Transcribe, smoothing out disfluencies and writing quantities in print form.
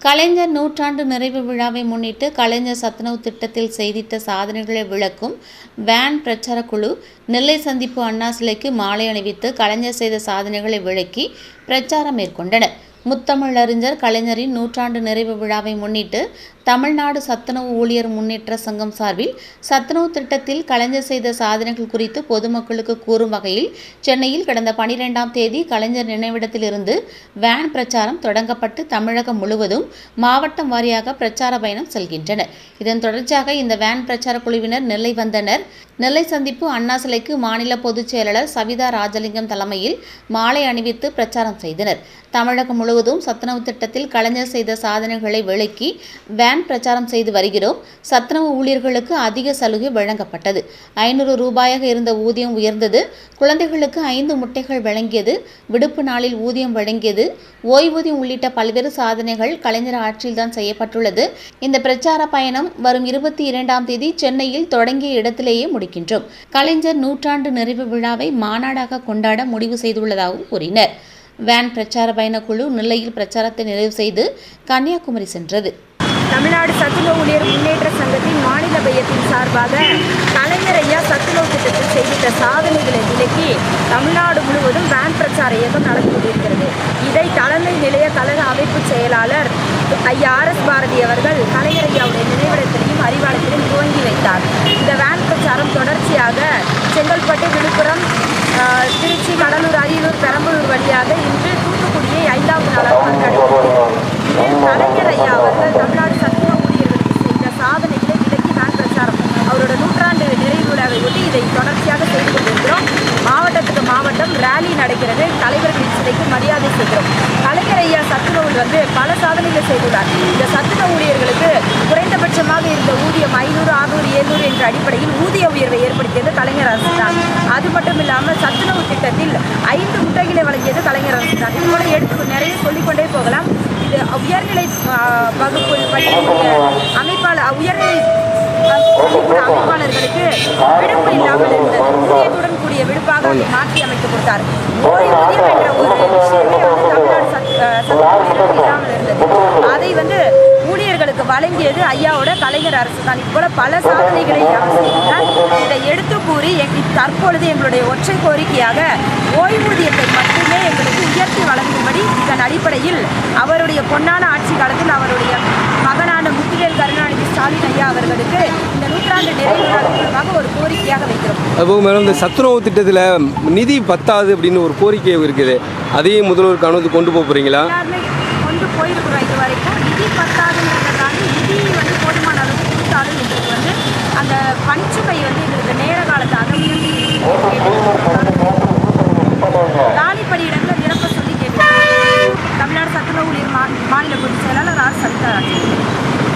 கலைஞர் நூற்றாண்டு நிறைவு விழாவை முன்னிட்டு கலைஞர் சத்துணவு திட்டத்தில் செய்திட்ட சாதனைகளை விளக்கும் வேன் பிரச்சார குழு நெல்லை சந்திப்பு அண்ணா சிலைக்கு மாலை அணிவித்து கலைஞர் செய்த சாதனைகளை விளக்கி பிரச்சாரம் மேற்கொண்டனர். முத்தமிழறிஞர் கலைஞரின் நூற்றாண்டு நிறைவு விழாவை முன்னிட்டு தமிழ்நாடு சத்துணவு ஊழியர் முன்னேற்ற சங்கம் சார்பில் சத்துணவு திட்டத்தில் கலைஞர் செய்த சாதனைகள் குறித்து பொதுமக்களுக்கு கூறும் வகையில் சென்னையில் கடந்த 12ஆம் தேதி கலைஞர் நினைவிடத்திலிருந்து வேன் பிரச்சாரம் தொடங்கப்பட்டு தமிழகம் முழுவதும் மாவட்டம் வாரியாக பிரச்சார பயணம் செல்கின்றனர். இதன் தொடர்ச்சியாக இந்த வேன் பிரச்சார குழுவினர் நெல்லை வந்தனர். நெல்லை சந்திப்பு அண்ணா சிலைக்கு மாநில பொதுச் செயலாளர் சவிதா ராஜலிங்கம் தலைமையில் மாலை அணிவித்து பிரச்சாரம் செய்தனர். தமிழகம் முழுவதும் சத்துணவு திட்டத்தில் கலைஞர் செய்த சாதனைகளை விளக்கி வேன் பிரச்சாரம் செய்து வருகிறோம். சத்துணவு ஊழியர்களுக்கு அதிக சலுகை வழங்கப்பட்டது. 500 ரூபாயாக இருந்த ஊதியம் உயர்ந்தது. குழந்தைகளுக்கு 5 முட்டைகள் வழங்கியது. விடுப்பு நாளில் ஊதியம் வழங்கியது. ஓய்வூதியம் உள்ளிட்ட பல்வேறு சாதனைகள் கலைஞர் ஆட்சியில்தான் செய்யப்பட்டுள்ளது. இந்த பிரச்சார பயணம் வரும் 22ஆம் தேதி சென்னையில் தொடங்கிய இடத்திலேயே முடிக்கின்றோம். கலைஞர் நூற்றாண்டு நிறைவு விழாவை மாநாடாக கொண்டாட முடிவு செய்துள்ளதாகவும் கூறினர். வேன் பிரச்சார பயண குழு நெல்லையில் பிரச்சாரத்தை நிறைவு செய்து கன்னியாகுமரி சென்றது. தமிழ்நாடு சத்துணவு ஊழியர் முன்னேற்ற சங்கத்தின் மாநில மையத்தின் சார்பாக கலைஞர் ஐயா சத்துணவு திட்டத்தில் செய்திட்ட சாதனைகளை விளக்கி தமிழ்நாடு முழுவதும் வேன் பிரச்சார இயக்கம் நடந்து கொண்டிருக்கிறது. இதை தலைமை நிலைய கழக அமைப்பு செயலாளர் ஐயா RS பாரதி அவர்கள் கலைஞர் ஐயாவுடைய நினைவிடத்திலையும் அறிவாலயத்திலும் துவங்கி வைத்தார். இந்த வேன் பிரச்சாரம் தொடர்ச்சியாக செங்கல்பட்டு, விழுப்புரம், திருச்சி, கடலூர், அரியலூர், பெரம்பலூர் வழியாக இன்று தூத்துக்குடியை 5வது நாளாக கண்காணிக்கிறது. கலைஞர் ஐயா அவர்கள் தமிழ்நாடு சத்துணவு ஊழியர்களுக்கு செய்த சாதனைகளை விளக்கி வேன் பிரச்சாரம் அவரோட நூற்றாண்டு நிறைவு விழாவை ஒட்டி இதை தொடர்ச்சியாக செய்து கொண்டிருக்கிறோம். மாவட்டத்துக்கு மாவட்டம் ரேலி நடக்கிறது. தலைவர்களின் சிலைக்கு மரியாதை செய்கிறோம். கலைஞர் ஐயா சத்துணவில் பல சாதனைகள் செய்துள்ளார். இந்த சத்துணவு ஊழியர்களுக்கு குறைந்தபட்சமாக இருந்த ஊதியம் 500, 600, 700 என்ற அடிப்படையில் ஊதிய உயர்வை ஏற்படுத்தியது கலைஞர் அரசு தான். அது மட்டும் இல்லாமல் சத்துணவு திட்டத்தில் 5 முட்டைகளை வழங்கியது கலைஞர் அரசு தான். இது போல எடுத்து நிறைய சொல்லிக்கொண்டே போகலாம். இது உயர்நிலை வகுப்பு பள்ளிகளுடைய அமைப்பாளர் உயர்நிலை அமைப்பாளர்களுக்கு விடுப்பு இல்லாமல் இருந்தது. ஊதியத்துடன் கூடிய விடுப்பாக மாற்றி அமைத்து கொடுத்தார். ஓய்வூதியம் என்ற ஒரு விஷயமே தமிழ்நாடு சத்துணவு இல்லாமல் இருந்தது. அதை ஊழியர்களுக்கு வழங்கியது ஐயாவோட கலைஞர் அரசு தான். இதுபோல பல சாதனைகளை செய்தார். இதை எடுத்து கூறி தற்பொழுது எங்களுடைய ஒற்றை கோரிக்கையாக ஓய்வூதியத்தை மட்டுமே எங்களுக்கு உயர்த்தி வழங்கும்படி இதன் அடிப்படையில் அவருடைய பொன்னான ஆட்சி காலத்தில் அவருடைய மகனான முத்துவேல் கருணாநிதி ஸ்டாலின் ஐயா அவர்களுக்கு இந்த நூற்றாண்டு நிறைவு மூலமாக ஒரு கோரிக்கையாக வைக்கிறோம். அப்போ மேடம், இந்த சத்துணவு திட்டத்தில் நிதி பத்தாது அப்படின்னு ஒரு கோரிக்கை இருக்குது. அதையும் முதல்வர் கவனத்து கொண்டு போகிறீங்களா? எல்லாருமே கொண்டு போயிருக்கிறோம். இது வரைக்கும் நிதி பத்தாதுங்கிறதால நிதி போதுமான அளவுக்கு கொடுத்தாலும் எங்களுக்கு அந்த பணிச்சுமை எங்களுக்கு நேர காலத்தை அதை